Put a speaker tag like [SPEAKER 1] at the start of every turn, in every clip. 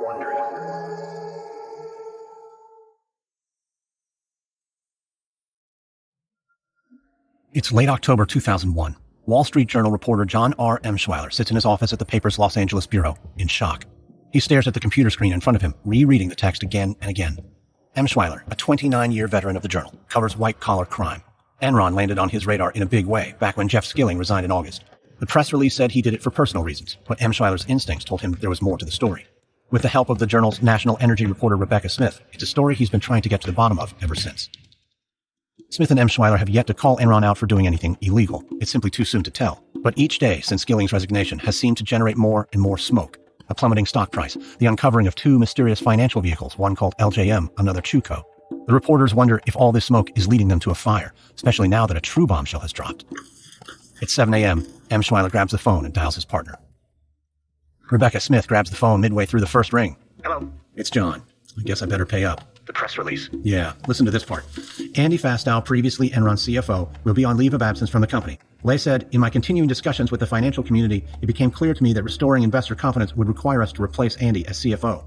[SPEAKER 1] Wondery.
[SPEAKER 2] It's late October 2001. Wall Street Journal reporter John R. Emschweiler sits in his office at the paper's Los Angeles bureau, in shock. He stares at the computer screen in front of him, rereading the text again and again. Emschweiler, a 29-year veteran of the Journal, covers white-collar crime. Enron landed on his radar in a big way back when Jeff Skilling resigned in August. The press release said he did it for personal reasons, but Emschweiler's instincts told him there was more to the story. With the help of the Journal's national energy reporter Rebecca Smith, it's a story he's been trying to get to the bottom of ever since. Smith and Emschweiler have yet to call Enron out for doing anything illegal. It's simply too soon to tell. But each day since Skilling's resignation has seemed to generate more and more smoke. A plummeting stock price, the uncovering of two mysterious financial vehicles, one called LJM, another Chuco. The reporters wonder if all this smoke is leading them to a fire, especially now that a true bombshell has dropped. It's 7 a.m. Emschweiler grabs the phone and dials his partner. Rebecca Smith grabs the phone midway through the first ring.
[SPEAKER 1] Hello.
[SPEAKER 2] It's John. I guess I better pay up.
[SPEAKER 1] The press release.
[SPEAKER 2] Yeah, listen to this part. Andy Fastow, previously Enron CFO, will be on leave of absence from the company. Lay said, in my continuing discussions with the financial community, it became clear to me that restoring investor confidence would require us to replace Andy as CFO.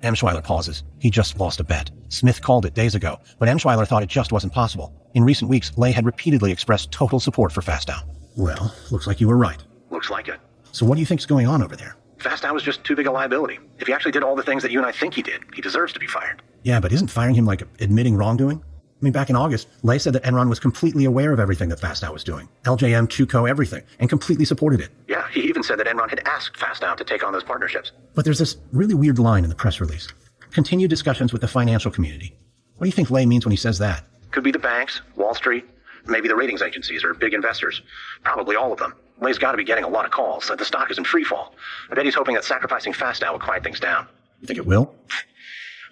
[SPEAKER 2] Emschweiler pauses. He just lost a bet. Smith called it days ago, but Emschweiler thought it just wasn't possible. In recent weeks, Lay had repeatedly expressed total support for Fastow. Well, looks like you were right.
[SPEAKER 1] Looks like it.
[SPEAKER 2] So what do you think's going on over there?
[SPEAKER 1] Fastow was just too big a liability. If he actually did all the things that you and I think he did, he deserves to be fired.
[SPEAKER 2] Yeah, but isn't firing him like admitting wrongdoing? I mean, back in August, Lay said that Enron was completely aware of everything that Fastow was doing. LJM, Chuco, everything, and completely supported it.
[SPEAKER 1] Yeah, he even said that Enron had asked Fastow to take on those partnerships.
[SPEAKER 2] But there's this really weird line in the press release. Continued discussions with the financial community. What do you think Lay means when he says that?
[SPEAKER 1] Could be the banks, Wall Street, maybe the ratings agencies or big investors. Probably all of them. Lay's got to be getting a lot of calls. The stock is in free fall. I bet he's hoping that sacrificing Fastow will quiet things down.
[SPEAKER 2] You think it will?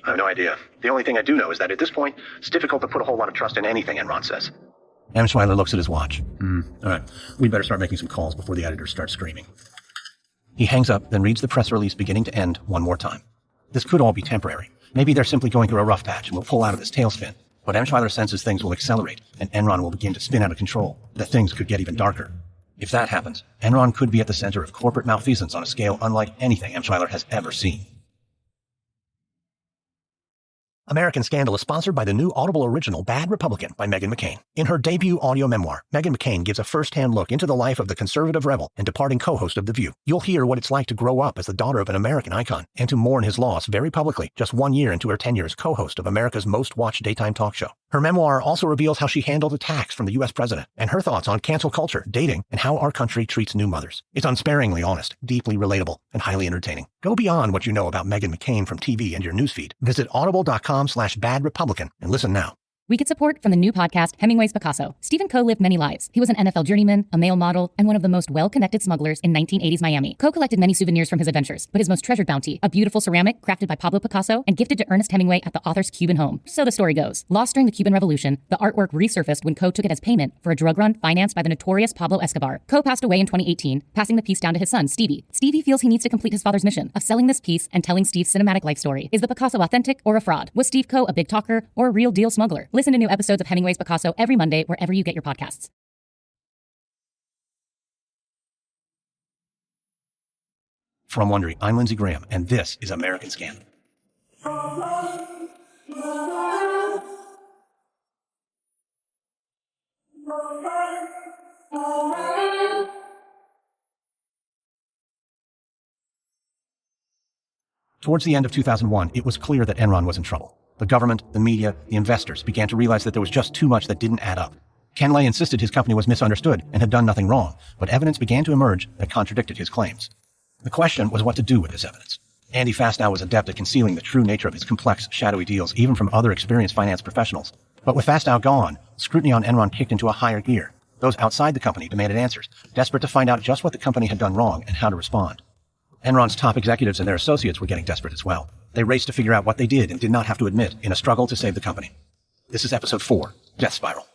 [SPEAKER 1] I have no idea. The only thing I do know is that at this point, it's difficult to put a whole lot of trust in anything Enron says.
[SPEAKER 2] Emschweiler looks at his watch. All right, we'd better start making some calls before the editors start screaming. He hangs up, then reads the press release beginning to end one more time. This could all be temporary. Maybe they're simply going through a rough patch and will pull out of this tailspin. But Emschweiler senses things will accelerate, and Enron will begin to spin out of control, that things could get even darker. If that happens, Enron could be at the center of corporate malfeasance on a scale unlike anything Emschweiler has ever seen. American Scandal is sponsored by the new Audible original Bad Republican by Meghan McCain. In her debut audio memoir, Meghan McCain gives a first-hand look into the life of the conservative rebel and departing co-host of The View. You'll hear what it's like to grow up as the daughter of an American icon and to mourn his loss very publicly just 1 year into her tenure as co-host of America's most-watched daytime talk show. Her memoir also reveals how she handled attacks from the U.S. president and her thoughts on cancel culture, dating, and how our country treats new mothers. It's unsparingly honest, deeply relatable, and highly entertaining. Go beyond what you know about Meghan McCain from TV and your newsfeed. Visit audible.com/Bad Republican and listen now.
[SPEAKER 3] We get support from the new podcast, Hemingway's Picasso. Stephen Coe lived many lives. He was an NFL journeyman, a male model, and one of the most well-connected smugglers in 1980s Miami. Coe collected many souvenirs from his adventures, but his most treasured bounty, a beautiful ceramic crafted by Pablo Picasso and gifted to Ernest Hemingway at the author's Cuban home. So the story goes. Lost during the Cuban Revolution, the artwork resurfaced when Coe took it as payment for a drug run financed by the notorious Pablo Escobar. Coe passed away in 2018, passing the piece down to his son, Stevie. Stevie feels he needs to complete his father's mission of selling this piece and telling Steve's cinematic life story. Is the Picasso authentic or a fraud? Was Steve Coe a big talker or a real deal smuggler? Listen to new episodes of Hemingway's Picasso every Monday wherever you get your podcasts.
[SPEAKER 2] From Wondery, I'm Lindsey Graham, and this is American Scandal. Towards the end of 2001, it was clear that Enron was in trouble. The government, the media, the investors began to realize that there was just too much that didn't add up. Ken Lay insisted his company was misunderstood and had done nothing wrong, but evidence began to emerge that contradicted his claims. The question was what to do with this evidence. Andy Fastow was adept at concealing the true nature of his complex, shadowy deals, even from other experienced finance professionals. But with Fastow gone, scrutiny on Enron kicked into a higher gear. Those outside the company demanded answers, desperate to find out just what the company had done wrong and how to respond. Enron's top executives and their associates were getting desperate as well. They raced to figure out what they did and did not have to admit in a struggle to save the company. This is episode 4, Death Spiral.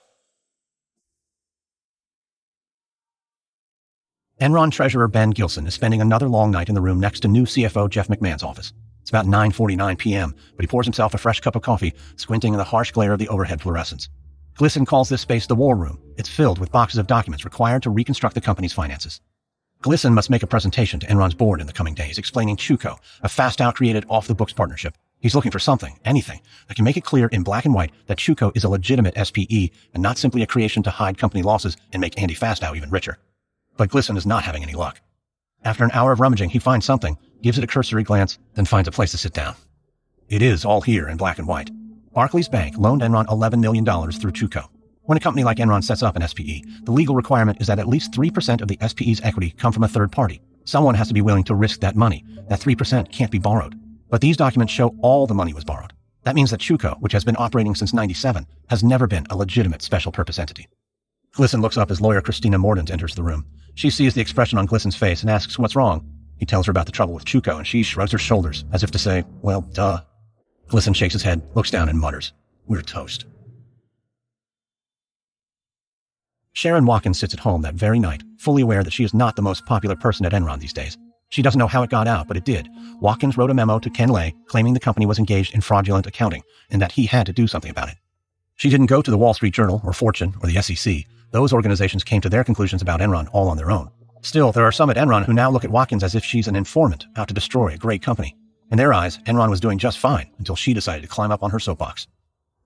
[SPEAKER 2] Enron treasurer Ben Gilson is spending another long night in the room next to new CFO Jeff McMahon's office. It's about 9:49 p.m., but he pours himself a fresh cup of coffee, squinting in the harsh glare of the overhead fluorescence. Gilson calls this space the war room. It's filled with boxes of documents required to reconstruct the company's finances. Glisson must make a presentation to Enron's board in the coming days, explaining Chuco, a Fastow-created off-the-books partnership. He's looking for something, anything, that can make it clear in black and white that Chuco is a legitimate SPE and not simply a creation to hide company losses and make Andy Fastow even richer. But Glisson is not having any luck. After an hour of rummaging, he finds something, gives it a cursory glance, then finds a place to sit down. It is all here in black and white. Barclays Bank loaned Enron $11 million through Chuco. When a company like Enron sets up an SPE, the legal requirement is that at least 3% of the SPE's equity come from a third party. Someone has to be willing to risk that money. That 3% can't be borrowed. But these documents show all the money was borrowed. That means that Chuco, which has been operating since '97, has never been a legitimate special purpose entity. Glisson looks up as lawyer Christina Mordaunt enters the room. She sees the expression on Glisson's face and asks what's wrong. He tells her about the trouble with Chuco, and she shrugs her shoulders, as if to say, well, duh. Glisson shakes his head, looks down, and mutters, "We're toast." Sharon Watkins sits at home that very night, fully aware that she is not the most popular person at Enron these days. She doesn't know how it got out, but it did. Watkins wrote a memo to Ken Lay claiming the company was engaged in fraudulent accounting and that he had to do something about it. She didn't go to the Wall Street Journal or Fortune or the SEC. Those organizations came to their conclusions about Enron all on their own. Still, there are some at Enron who now look at Watkins as if she's an informant out to destroy a great company. In their eyes, Enron was doing just fine until she decided to climb up on her soapbox.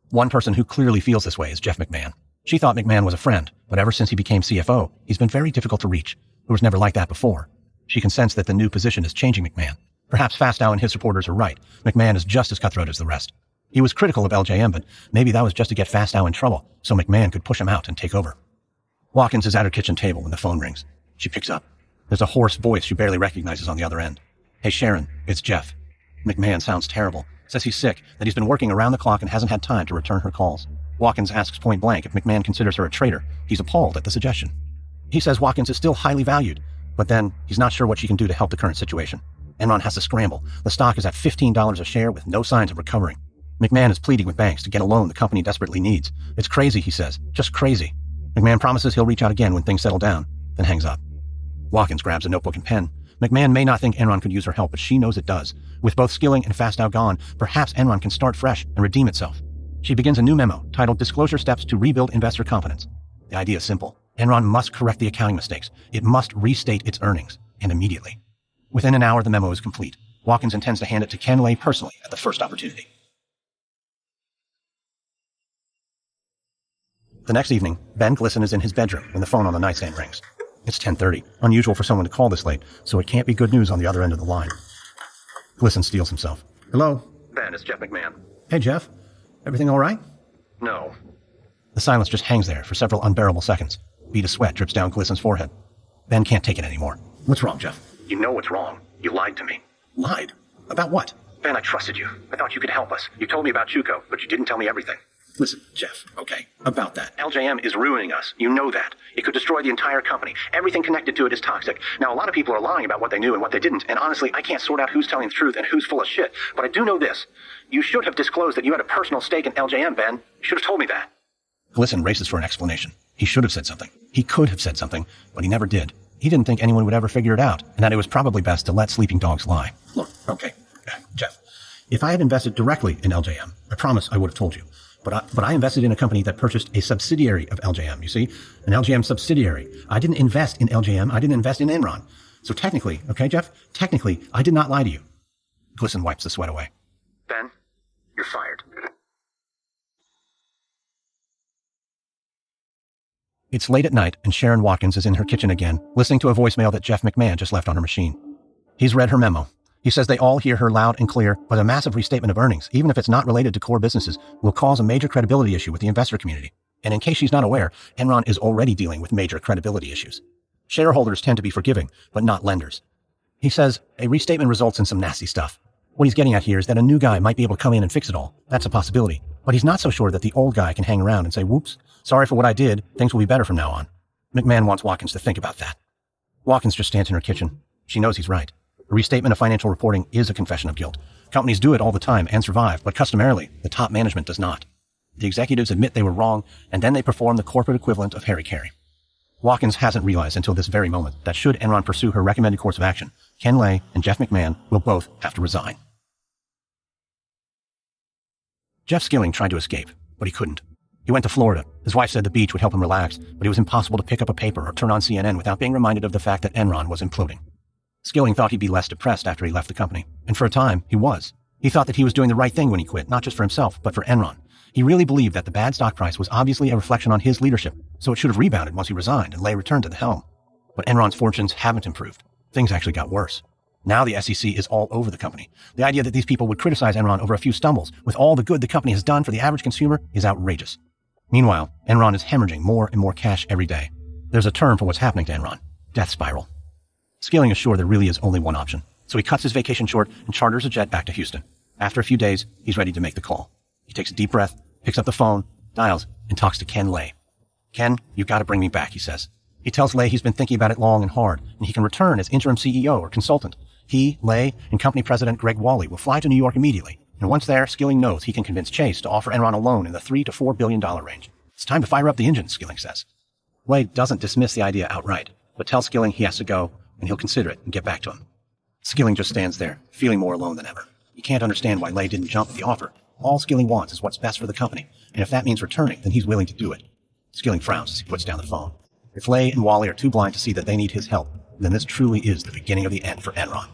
[SPEAKER 2] One person who clearly feels this way is Jeff McMahon. She thought McMahon was a friend, but ever since he became CFO, he's been very difficult to reach. It was never like that before. She can sense that the new position is changing McMahon. Perhaps Fastow and his supporters are right. McMahon is just as cutthroat as the rest. He was critical of LJM, but maybe that was just to get Fastow in trouble, so McMahon could push him out and take over. Watkins is at her kitchen table when the phone rings. She picks up. There's a hoarse voice she barely recognizes on the other end. "Hey, Sharon, it's Jeff." McMahon sounds terrible. Says he's sick, that he's been working around the clock and hasn't had time to return her calls. Watkins asks point blank if McMahon considers her a traitor. He's appalled at the suggestion. He says Watkins is still highly valued, but then he's not sure what she can do to help the current situation. Enron has to scramble. The stock is at $15 a share with no signs of recovering. McMahon is pleading with banks to get a loan the company desperately needs. It's crazy, he says. Just crazy. McMahon promises he'll reach out again when things settle down, then hangs up. Watkins grabs a notebook and pen. McMahon may not think Enron could use her help, but she knows it does. With both Skilling and Fastow gone, perhaps Enron can start fresh and redeem itself. She begins a new memo titled Disclosure Steps to Rebuild Investor Confidence. The idea is simple. Enron must correct the accounting mistakes. It must restate its earnings, and immediately. Within an hour, the memo is complete. Watkins intends to hand it to Ken Lay personally at the first opportunity. The next evening, Ben Glisson is in his bedroom when the phone on the nightstand rings. It's 10:30, unusual for someone to call this late, so it can't be good news on the other end of the line. Glisson steels himself. "Hello?"
[SPEAKER 1] Ben, it's Jeff McMahon.
[SPEAKER 2] "Hey, Jeff. Everything all right?"
[SPEAKER 1] No.
[SPEAKER 2] The silence just hangs there for several unbearable seconds. A bead of sweat drips down Glisson's forehead. Ben can't take it anymore. "What's wrong, Jeff?"
[SPEAKER 1] You know what's wrong. You lied to me.
[SPEAKER 2] "Lied? About what?"
[SPEAKER 1] Ben, I trusted you. I thought you could help us. You told me about Chuco, but you didn't tell me everything.
[SPEAKER 2] "Listen, Jeff, okay, about that.
[SPEAKER 1] LJM is ruining us. You know that. It could destroy the entire company. Everything connected to it is toxic. Now, a lot of people are lying about what they knew and what they didn't, and honestly, I can't sort out who's telling the truth and who's full of shit. But I do know this. You should have disclosed that you had a personal stake in LJM, Ben. You should have told me that."
[SPEAKER 2] Glisson races for an explanation. He should have said something. He could have said something, but he never did. He didn't think anyone would ever figure it out, and that it was probably best to let sleeping dogs lie. "Look, okay, Jeff, if I had invested directly in LJM, I promise I would have told you. But I invested in a company that purchased a subsidiary of LJM, you see? An LJM subsidiary. I didn't invest in LJM. I didn't invest in Enron. So technically, okay, Jeff? Technically, I did not lie to you." Glisson wipes the sweat away.
[SPEAKER 1] Ben, you're fired.
[SPEAKER 2] It's late at night, and Sharon Watkins is in her kitchen again, listening to a voicemail that Jeff McMahon just left on her machine. He's read her memo. He says they all hear her loud and clear, but a massive restatement of earnings, even if it's not related to core businesses, will cause a major credibility issue with the investor community. And in case she's not aware, Enron is already dealing with major credibility issues. Shareholders tend to be forgiving, but not lenders. He says a restatement results in some nasty stuff. What he's getting at here is that a new guy might be able to come in and fix it all. That's a possibility. But he's not so sure that the old guy can hang around and say, "Whoops, sorry for what I did. Things will be better from now on." McMahon wants Watkins to think about that. Watkins just stands in her kitchen. She knows he's right. A restatement of financial reporting is a confession of guilt. Companies do it all the time and survive, but customarily, the top management does not. The executives admit they were wrong, and then they perform the corporate equivalent of hara-kiri. Watkins hasn't realized until this very moment that should Enron pursue her recommended course of action, Ken Lay and Jeff McMahon will both have to resign. Jeff Skilling tried to escape, but he couldn't. He went to Florida. His wife said the beach would help him relax, but it was impossible to pick up a paper or turn on CNN without being reminded of the fact that Enron was imploding. Skilling thought he'd be less depressed after he left the company, and for a time, he was. He thought that he was doing the right thing when he quit, not just for himself, but for Enron. He really believed that the bad stock price was obviously a reflection on his leadership, so it should have rebounded once he resigned and Lay returned to the helm. But Enron's fortunes haven't improved. Things actually got worse. Now the SEC is all over the company. The idea that these people would criticize Enron over a few stumbles, with all the good the company has done for the average consumer, is outrageous. Meanwhile, Enron is hemorrhaging more and more cash every day. There's a term for what's happening to Enron: death spiral. Skilling is sure there really is only one option, so he cuts his vacation short and charters a jet back to Houston. After a few days, he's ready to make the call. He takes a deep breath, picks up the phone, dials, and talks to Ken Lay. "Ken, you've got to bring me back," he says. He tells Lay he's been thinking about it long and hard, and he can return as interim CEO or consultant. He, Lay, and company president Greg Wally will fly to New York immediately, and once there, Skilling knows he can convince Chase to offer Enron a loan in the $3 to $4 billion range. It's time to fire up the engine, Skilling says. Lay doesn't dismiss the idea outright, but tells Skilling he has to go, and he'll consider it and get back to him. Skilling just stands there, feeling more alone than ever. He can't understand why Lay didn't jump at the offer. All Skilling wants is what's best for the company, and if that means returning, then he's willing to do it. Skilling frowns as he puts down the phone. If Lay and Wally are too blind to see that they need his help, then this truly is the beginning of the end for Enron.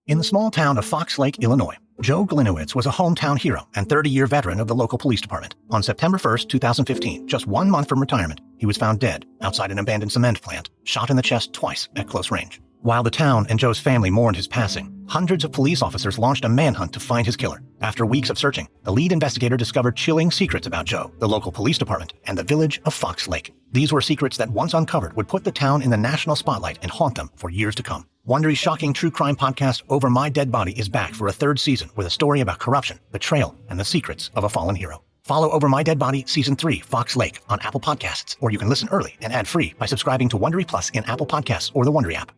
[SPEAKER 2] In the small town of Fox Lake, Illinois, Joe Glinowitz was a hometown hero and 30-year veteran of the local police department. On September 1st, 2015, just 1 month from retirement, he was found dead outside an abandoned cement plant, shot in the chest twice at close range. While the town and Joe's family mourned his passing, hundreds of police officers launched a manhunt to find his killer. After weeks of searching, the lead investigator discovered chilling secrets about Joe, the local police department, and the village of Fox Lake. These were secrets that, once uncovered, would put the town in the national spotlight and haunt them for years to come. Wondery's shocking true crime podcast, Over My Dead Body, is back for a 3rd season with a story about corruption, betrayal, and the secrets of a fallen hero. Follow Over My Dead Body Season 3, Fox Lake, on Apple Podcasts, or you can listen early and ad-free by subscribing to Wondery Plus in Apple Podcasts or the Wondery app.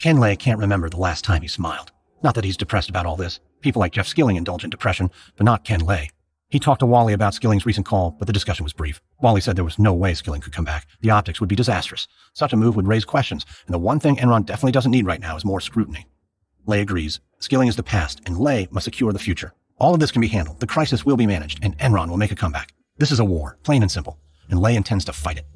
[SPEAKER 2] Ken Lay can't remember the last time he smiled. Not that he's depressed about all this. People like Jeff Skilling indulge in depression, but not Ken Lay. He talked to Wally about Skilling's recent call, but the discussion was brief. Wally said there was no way Skilling could come back. The optics would be disastrous. Such a move would raise questions, and the one thing Enron definitely doesn't need right now is more scrutiny. Lay agrees. Skilling is the past, and Lay must secure the future. All of this can be handled. The crisis will be managed, and Enron will make a comeback. This is a war, plain and simple, and Lay intends to fight it.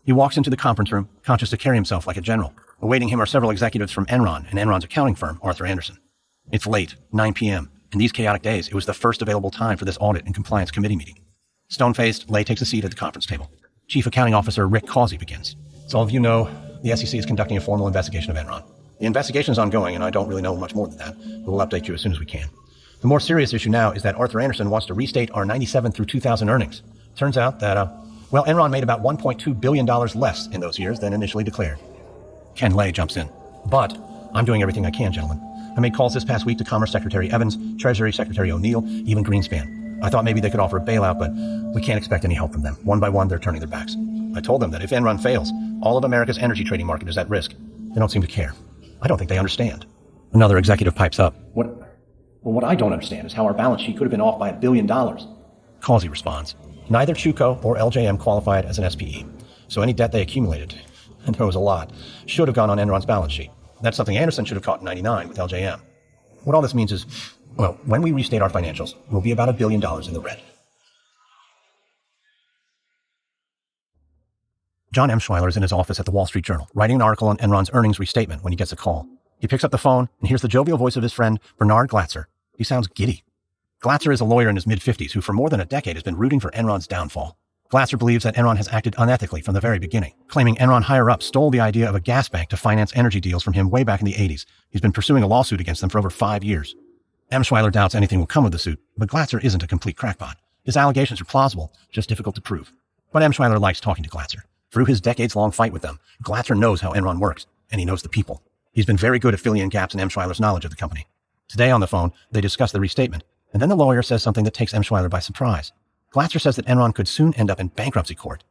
[SPEAKER 2] He walks into the conference room, conscious to carry himself like a general. Awaiting him are several executives from Enron and Enron's accounting firm, Arthur Andersen. It's late, 9 p.m. In these chaotic days, it was the first available time for this audit and compliance committee meeting. Stone-faced, Lay takes a seat at the conference table. Chief Accounting Officer Rick Causey begins. As all of you know, the SEC is conducting a formal investigation of Enron. The investigation is ongoing, and I don't really know much more than that. We'll update you as soon as we can. The more serious issue now is that Arthur Andersen wants to restate our 97 through 2000 earnings. Turns out that, Enron made about $1.2 billion less in those years than initially declared. Ken Lay jumps in. But I'm doing everything I can, gentlemen. I made calls this past week to Commerce Secretary Evans, Treasury Secretary O'Neill, even Greenspan. I thought maybe they could offer a bailout, but we can't expect any help from them. One by one, they're turning their backs. I told them that if Enron fails, all of America's energy trading market is at risk. They don't seem to care. I don't think they understand. Another executive pipes up. What I don't understand is how our balance sheet could have been off by $1 billion. Causey responds. Neither Chuco or LJM qualified as an SPE, so any debt they accumulated, and there was a lot, should have gone on Enron's balance sheet. That's something Anderson should have caught in '99 with LJM. What all this means is, when we restate our financials, we'll be about $1 billion in the red. John Emschweiler is in his office at the Wall Street Journal, writing an article on Enron's earnings restatement when he gets a call. He picks up the phone and hears the jovial voice of his friend, Bernard Glatzer. He sounds giddy. Glatzer is a lawyer in his mid-50s who for more than a decade has been rooting for Enron's downfall. Glatzer believes that Enron has acted unethically from the very beginning, claiming Enron higher-ups stole the idea of a gas bank to finance energy deals from him way back in the 80s. He's been pursuing a lawsuit against them for over 5 years. Emschweiler doubts anything will come of the suit, but Glatzer isn't a complete crackpot. His allegations are plausible, just difficult to prove. But Emschweiler likes talking to Glatzer. Through his decades-long fight with them, Glatzer knows how Enron works, and he knows the people. He's been very good at filling in gaps in Emschweiler's knowledge of the company. Today on the phone, they discuss the restatement, and then the lawyer says something that takes Emschweiler by surprise. Glatzer says that Enron could soon end up in bankruptcy court.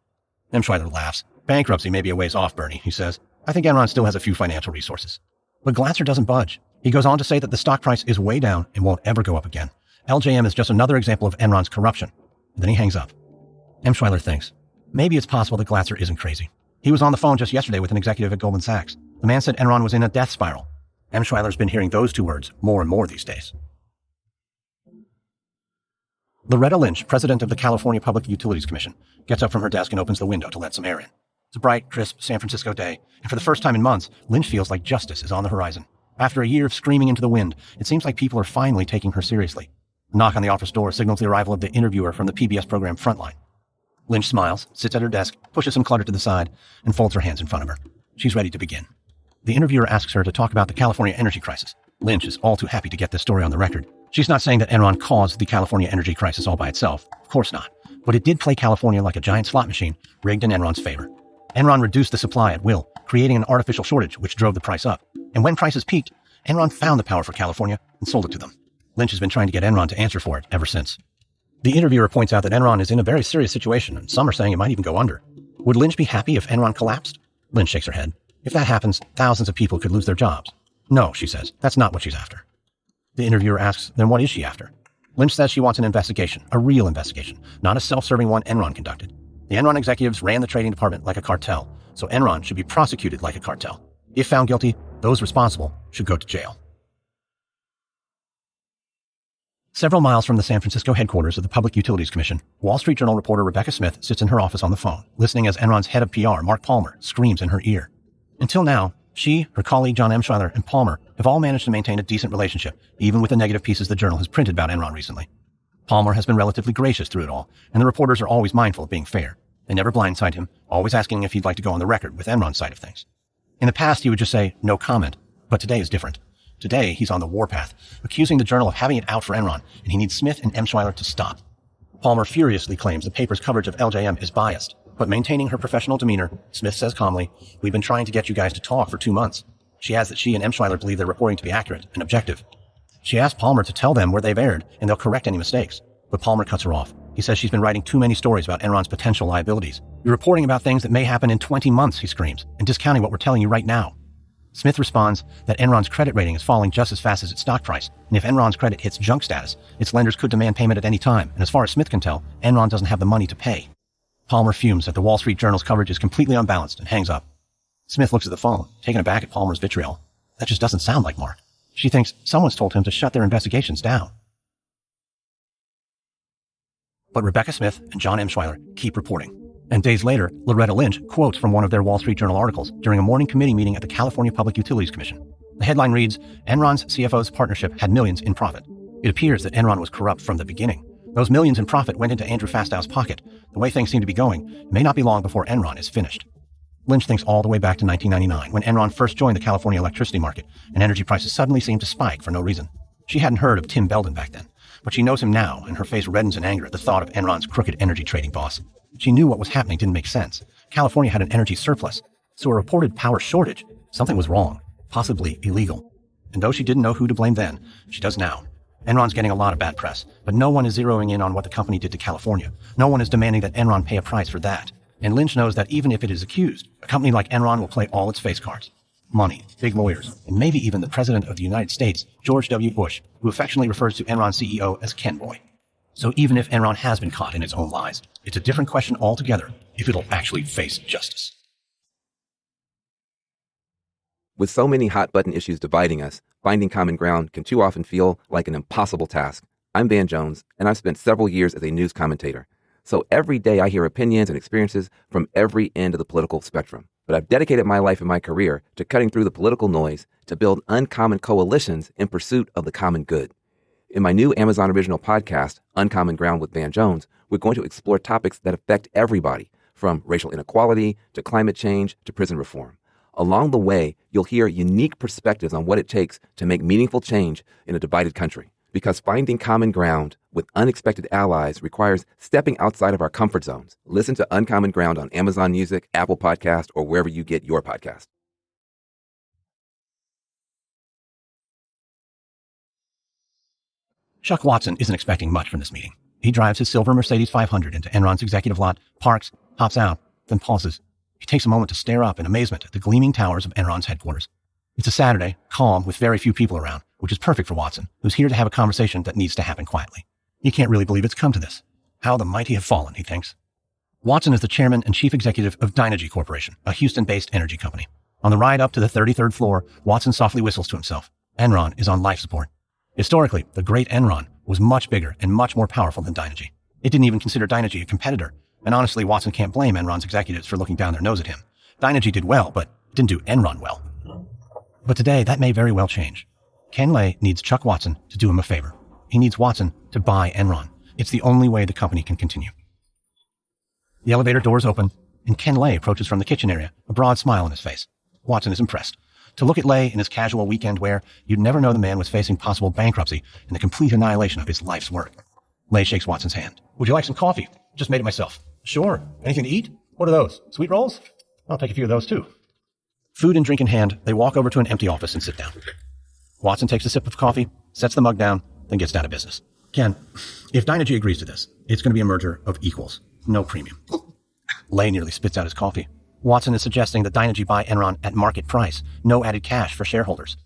[SPEAKER 2] Emschweiler laughs. Bankruptcy may be a ways off, Bernie, he says. I think Enron still has a few financial resources. But Glatzer doesn't budge. He goes on to say that the stock price is way down and won't ever go up again. LJM is just another example of Enron's corruption. And then he hangs up. Emschweiler thinks, maybe it's possible that Glatzer isn't crazy. He was on the phone just yesterday with an executive at Goldman Sachs. The man said Enron was in a death spiral. Emshweiler's been hearing those two words more and more these days. Loretta Lynch, president of the California Public Utilities Commission, gets up from her desk and opens the window to let some air in. It's a bright, crisp San Francisco day, and for the first time in months, Lynch feels like justice is on the horizon. After a year of screaming into the wind, it seems like people are finally taking her seriously. A knock on the office door signals the arrival of the interviewer from the PBS program Frontline. Lynch smiles, sits at her desk, pushes some clutter to the side, and folds her hands in front of her. She's ready to begin. The interviewer asks her to talk about the California energy crisis. Lynch is all too happy to get this story on the record. She's not saying that Enron caused the California energy crisis all by itself. Of course not. But it did play California like a giant slot machine, rigged in Enron's favor. Enron reduced the supply at will, creating an artificial shortage which drove the price up. And when prices peaked, Enron found the power for California and sold it to them. Lynch has been trying to get Enron to answer for it ever since. The interviewer points out that Enron is in a very serious situation, and some are saying it might even go under. Would Lynch be happy if Enron collapsed? Lynch shakes her head. If that happens, thousands of people could lose their jobs. No, she says, that's not what she's after. The interviewer asks, then what is she after? Lynch says she wants an investigation, a real investigation, not a self-serving one Enron conducted. The Enron executives ran the trading department like a cartel, so Enron should be prosecuted like a cartel. If found guilty, those responsible should go to jail. Several miles from the San Francisco headquarters of the Public Utilities Commission, Wall Street Journal reporter Rebecca Smith sits in her office on the phone, listening as Enron's head of PR, Mark Palmer, screams in her ear. Until now, she, her colleague John Emshweiler, and Palmer have all managed to maintain a decent relationship, even with the negative pieces the Journal has printed about Enron recently. Palmer has been relatively gracious through it all, and the reporters are always mindful of being fair. They never blindside him, always asking if he'd like to go on the record with Enron's side of things. In the past, he would just say, no comment, but today is different. Today, he's on the warpath, accusing the Journal of having it out for Enron, and he needs Smith and Emshweiler to stop. Palmer furiously claims the paper's coverage of LJM is biased, but maintaining her professional demeanor, Smith says calmly, we've been trying to get you guys to talk for 2 months. She adds that she and Emshweiler believe their reporting to be accurate and objective. She asks Palmer to tell them where they've erred, and they'll correct any mistakes. But Palmer cuts her off. He says she's been writing too many stories about Enron's potential liabilities. You're reporting about things that may happen in 20 months, he screams, and discounting what we're telling you right now. Smith responds that Enron's credit rating is falling just as fast as its stock price, and if Enron's credit hits junk status, its lenders could demand payment at any time, and as far as Smith can tell, Enron doesn't have the money to pay. Palmer fumes that the Wall Street Journal's coverage is completely unbalanced and hangs up. Smith looks at the phone, taken aback at Palmer's vitriol. That just doesn't sound like Mark. She thinks someone's told him to shut their investigations down. But Rebecca Smith and John Emshweiler keep reporting. And days later, Loretta Lynch quotes from one of their Wall Street Journal articles during a morning committee meeting at the California Public Utilities Commission. The headline reads, Enron's CFO's partnership had millions in profit. It appears that Enron was corrupt from the beginning. Those millions in profit went into Andrew Fastow's pocket. The way things seem to be going, it may not be long before Enron is finished. Lynch thinks all the way back to 1999, when Enron first joined the California electricity market, and energy prices suddenly seemed to spike for no reason. She hadn't heard of Tim Belden back then, but she knows him now, and her face reddens in anger at the thought of Enron's crooked energy trading boss. She knew what was happening didn't make sense. California had an energy surplus, so a reported power shortage. Something was wrong, possibly illegal. And though she didn't know who to blame then, she does now. Enron's getting a lot of bad press, but no one is zeroing in on what the company did to California. No one is demanding that Enron pay a price for that. And Lynch knows that even if it is accused, a company like Enron will play all its face cards. Money, big lawyers, and maybe even the President of the United States, George W. Bush, who affectionately refers to Enron CEO as Ken Boy. So even if Enron has been caught in its own lies, it's a different question altogether if it'll actually face justice.
[SPEAKER 4] With so many hot-button issues dividing us, finding common ground can too often feel like an impossible task. I'm Van Jones, and I've spent several years as a news commentator. So every day I hear opinions and experiences from every end of the political spectrum. But I've dedicated my life and my career to cutting through the political noise to build uncommon coalitions in pursuit of the common good. In my new Amazon original podcast, Uncommon Ground with Van Jones, we're going to explore topics that affect everybody, from racial inequality to climate change to prison reform. Along the way, you'll hear unique perspectives on what it takes to make meaningful change in a divided country. Because finding common ground with unexpected allies requires stepping outside of our comfort zones. Listen to Uncommon Ground on Amazon Music, Apple Podcast, or wherever you get your podcast.
[SPEAKER 2] Chuck Watson isn't expecting much from this meeting. He drives his silver Mercedes 500 into Enron's executive lot, parks, hops out, then pauses. He takes a moment to stare up in amazement at the gleaming towers of Enron's headquarters. It's a Saturday, calm, with very few people around, which is perfect for Watson, who's here to have a conversation that needs to happen quietly. He can't really believe it's come to this. How the mighty have fallen, he thinks. Watson is the chairman and chief executive of Dynegy Corporation, a Houston-based energy company. On the ride up to the 33rd floor, Watson softly whistles to himself. Enron is on life support. Historically, the great Enron was much bigger and much more powerful than Dynegy. It didn't even consider Dynegy a competitor, and honestly, Watson can't blame Enron's executives for looking down their nose at him. Dynegy did well, but didn't do Enron well. But today, that may very well change. Ken Lay needs Chuck Watson to do him a favor. He needs Watson to buy Enron. It's the only way the company can continue. The elevator doors open, and Ken Lay approaches from the kitchen area, a broad smile on his face. Watson is impressed. To look at Lay in his casual weekend wear, you'd never know the man was facing possible bankruptcy and the complete annihilation of his life's work. Lay shakes Watson's hand. Would you like some coffee? Just made it myself. Sure. Anything to eat? What are those? Sweet rolls? I'll take a few of those too. Food and drink in hand, they walk over to an empty office and sit down. Watson takes a sip of coffee, sets the mug down, then gets down to business. Ken, if Dynegy agrees to this, it's going to be a merger of equals. No premium. Lay nearly spits out his coffee. Watson is suggesting that Dynegy buy Enron at market price, no added cash for shareholders.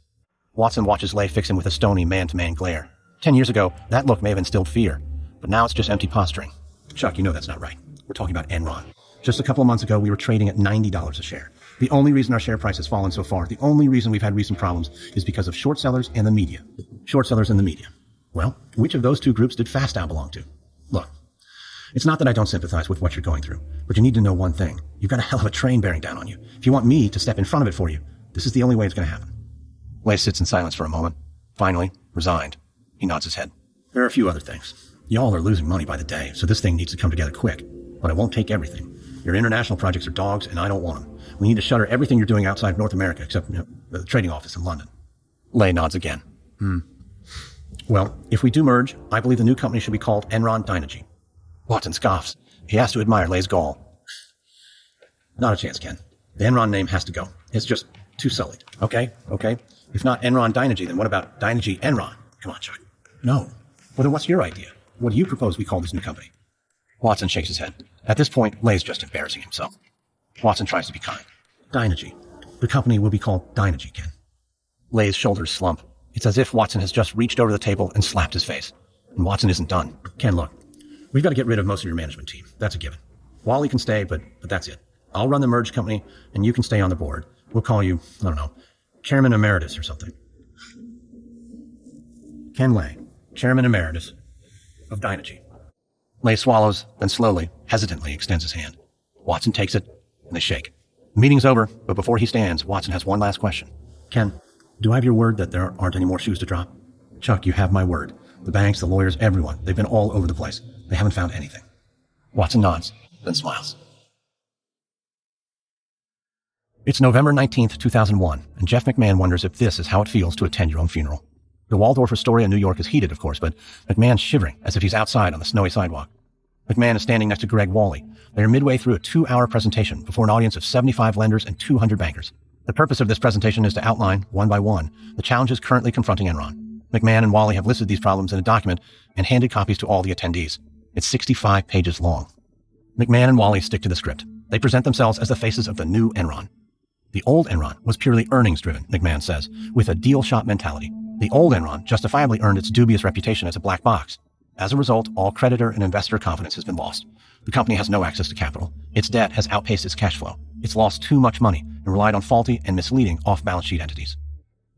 [SPEAKER 2] Watson watches Lay fix him with a stony man-to-man glare. 10 years ago, that look may have instilled fear, but now it's just empty posturing. Chuck, you know that's not right. We're talking about Enron. Just a couple of months ago, we were trading at $90 a share. The only reason our share price has fallen so far, the only reason we've had recent problems, is because of short sellers and the media. Short sellers and the media. Well, which of those two groups did Fastow belong to? Look, it's not that I don't sympathize with what you're going through, but you need to know one thing. You've got a hell of a train bearing down on you. If you want me to step in front of it for you, this is the only way it's going to happen. Lay sits in silence for a moment. Finally, resigned, he nods his head. There are a few other things. Y'all are losing money by the day, so this thing needs to come together quick. But I won't take everything. Your international projects are dogs, and I don't want them. We need to shutter everything you're doing outside of North America, except the trading office in London. Lay nods again. Well, if we do merge, I believe the new company should be called Enron Dynegy. Watson scoffs. He has to admire Lay's gall. Not a chance, Ken. The Enron name has to go. It's just too sullied. Okay. If not Enron Dynegy, then what about Dynegy Enron? Come on, Chuck. No. Well, then what's your idea? What do you propose we call this new company? Watson shakes his head. At this point, Lay's just embarrassing himself. Watson tries to be kind. Dynegy. The company will be called Dynegy, Ken. Lay's shoulders slump. It's as if Watson has just reached over the table and slapped his face. And Watson isn't done. Ken, look. We've got to get rid of most of your management team. That's a given. Wally can stay, but that's it. I'll run the merged company, and you can stay on the board. We'll call you, I don't know, Chairman Emeritus or something. Ken Lay, Chairman Emeritus of Dynegy. Lay swallows, then slowly, hesitantly extends his hand. Watson takes it, and they shake. The meeting's over, but before he stands, Watson has one last question. Ken, do I have your word that there aren't any more shoes to drop? Chuck, you have my word. The banks, the lawyers, everyone, they've been all over the place. They haven't found anything. Watson nods, then smiles. It's November 19th, 2001, and Jeff McMahon wonders if this is how it feels to attend your own funeral. The Waldorf Astoria in New York is heated, of course, but McMahon's shivering as if he's outside on the snowy sidewalk. McMahon is standing next to Greg Wally. They are midway through a 2-hour presentation before an audience of 75 lenders and 200 bankers. The purpose of this presentation is to outline, one by one, the challenges currently confronting Enron. McMahon and Wally have listed these problems in a document and handed copies to all the attendees. It's 65 pages long. McMahon and Wally stick to the script. They present themselves as the faces of the new Enron. The old Enron was purely earnings-driven, McMahon says, with a deal shop mentality. The old Enron justifiably earned its dubious reputation as a black box. As a result, all creditor and investor confidence has been lost. The company has no access to capital. Its debt has outpaced its cash flow. It's lost too much money and relied on faulty and misleading off-balance sheet entities.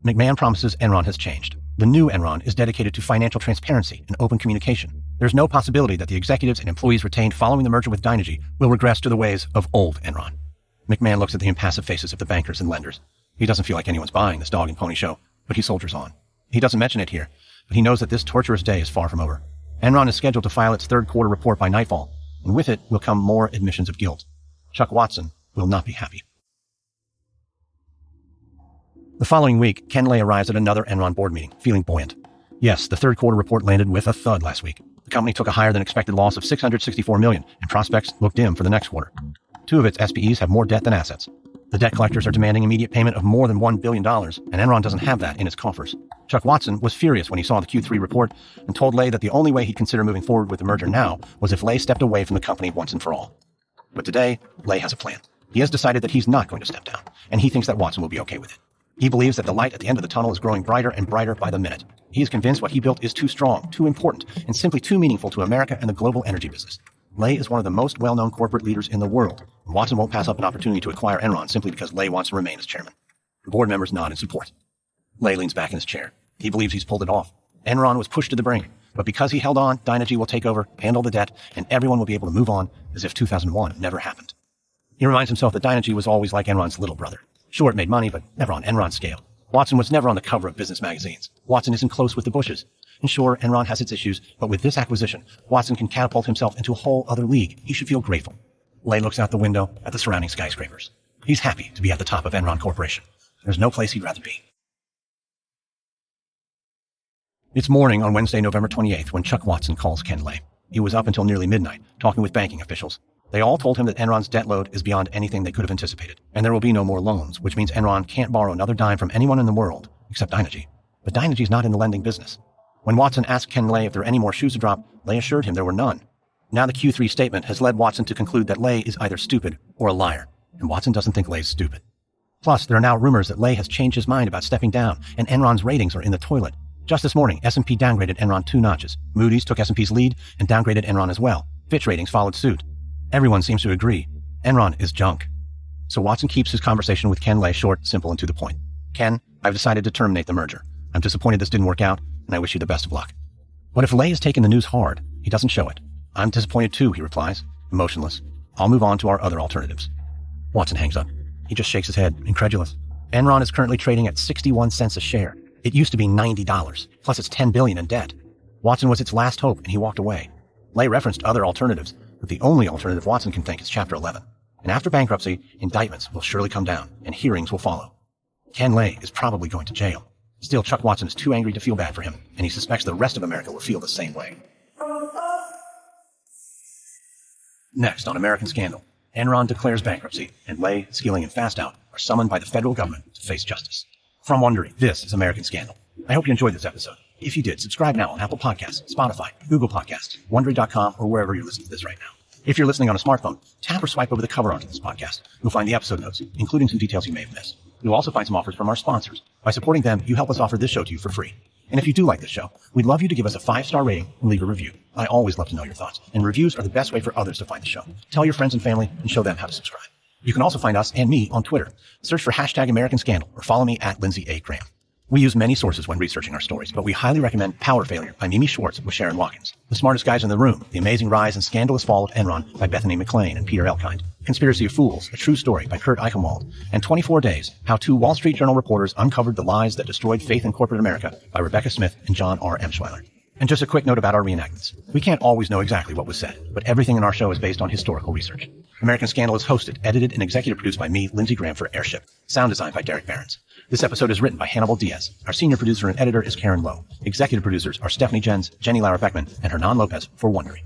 [SPEAKER 2] McMahon promises Enron has changed. The new Enron is dedicated to financial transparency and open communication. There's no possibility that the executives and employees retained following the merger with Dynegy will regress to the ways of old Enron. McMahon looks at the impassive faces of the bankers and lenders. He doesn't feel like anyone's buying this dog and pony show, but he soldiers on. He doesn't mention it here, but he knows that this torturous day is far from over. Enron is scheduled to file its third quarter report by nightfall, and with it will come more admissions of guilt. Chuck Watson will not be happy. The following week, Ken Lay arrives at another Enron board meeting, feeling buoyant. Yes, the third quarter report landed with a thud last week. The company took a higher than expected loss of $664 million, and prospects look dim for the next quarter. 2 of its SPEs have more debt than assets. The debt collectors are demanding immediate payment of more than $1 billion, and Enron doesn't have that in its coffers. Chuck Watson was furious when he saw the Q3 report and told Lay that the only way he'd consider moving forward with the merger now was if Lay stepped away from the company once and for all. But today, Lay has a plan. He has decided that he's not going to step down, and he thinks that Watson will be okay with it. He believes that the light at the end of the tunnel is growing brighter and brighter by the minute. He is convinced what he built is too strong, too important, and simply too meaningful to America and the global energy business. Lay is one of the most well-known corporate leaders in the world, and Watson won't pass up an opportunity to acquire Enron simply because Lay wants to remain as chairman. The board members nod in support. Lay leans back in his chair. He believes he's pulled it off. Enron was pushed to the brink, but because he held on, Dynegy will take over, handle the debt, and everyone will be able to move on as if 2001 never happened. He reminds himself that Dynegy was always like Enron's little brother. Sure, it made money, but never on Enron's scale. Watson was never on the cover of business magazines. Watson isn't close with the Bushes. And sure, Enron has its issues, but with this acquisition, Watson can catapult himself into a whole other league. He should feel grateful. Lay looks out the window at the surrounding skyscrapers. He's happy to be at the top of Enron Corporation. There's no place he'd rather be. It's morning on Wednesday, November 28th, when Chuck Watson calls Ken Lay. He was up until nearly midnight, talking with banking officials. They all told him that Enron's debt load is beyond anything they could have anticipated, and there will be no more loans, which means Enron can't borrow another dime from anyone in the world, except Dynegy. But Dynegy's not in the lending business. When Watson asked Ken Lay if there were any more shoes to drop, Lay assured him there were none. Now the Q3 statement has led Watson to conclude that Lay is either stupid or a liar, and Watson doesn't think Lay's stupid. Plus, there are now rumors that Lay has changed his mind about stepping down, and Enron's ratings are in the toilet. Just this morning, S&P downgraded Enron 2 notches. Moody's took S&P's lead and downgraded Enron as well. Fitch ratings followed suit. Everyone seems to agree. Enron is junk. So Watson keeps his conversation with Ken Lay short, simple, and to the point. Ken, I've decided to terminate the merger. I'm disappointed this didn't work out, and I wish you the best of luck. But if Lay has taken the news hard, he doesn't show it. I'm disappointed too, he replies, emotionless. I'll move on to our other alternatives. Watson hangs up. He just shakes his head, incredulous. Enron is currently trading at 61 cents a share. It used to be $90, plus it's $10 billion in debt. Watson was its last hope, and he walked away. Lay referenced other alternatives, but the only alternative Watson can think is Chapter 11. And after bankruptcy, indictments will surely come down, and hearings will follow. Ken Lay is probably going to jail. Still, Chuck Watson is too angry to feel bad for him, and he suspects the rest of America will feel the same way. Next on American Scandal, Enron declares bankruptcy, and Lay, Skilling, and Fastow are summoned by the federal government to face justice. From Wondery, this is American Scandal. I hope you enjoyed this episode. If you did, subscribe now on Apple Podcasts, Spotify, Google Podcasts, Wondery.com, or wherever you're listening to this right now. If you're listening on a smartphone, tap or swipe over the cover onto this podcast. You'll find the episode notes, including some details you may have missed. You'll also find some offers from our sponsors. By supporting them, you help us offer this show to you for free. And if you do like this show, we'd love you to give us a 5-star rating and leave a review. I always love to know your thoughts, and reviews are the best way for others to find the show. Tell your friends and family and show them how to subscribe. You can also find us and me on Twitter. Search for hashtag American Scandal or follow me at Lindsay A. Graham. We use many sources when researching our stories, but we highly recommend Power Failure by Mimi Schwartz with Sharon Watkins, The Smartest Guys in the Room, The Amazing Rise and Scandalous Fall of Enron by Bethany McLean and Peter Elkind, Conspiracy of Fools, A True Story by Kurt Eichenwald, and 24 Days, How 2 Wall Street Journal Reporters Uncovered the Lies That Destroyed Faith in Corporate America by Rebecca Smith and John R. Emschweiler. And just a quick note about our reenactments. We can't always know exactly what was said, but everything in our show is based on historical research. American Scandal is hosted, edited, and executive produced by me, Lindsey Graham, for Airship. Sound design by Derek Behrens. This episode is written by Hannibal Diaz. Our senior producer and editor is Karen Lowe. Executive producers are Stephanie Jens, Jenny Lara Beckman, and Hernan Lopez for Wondery.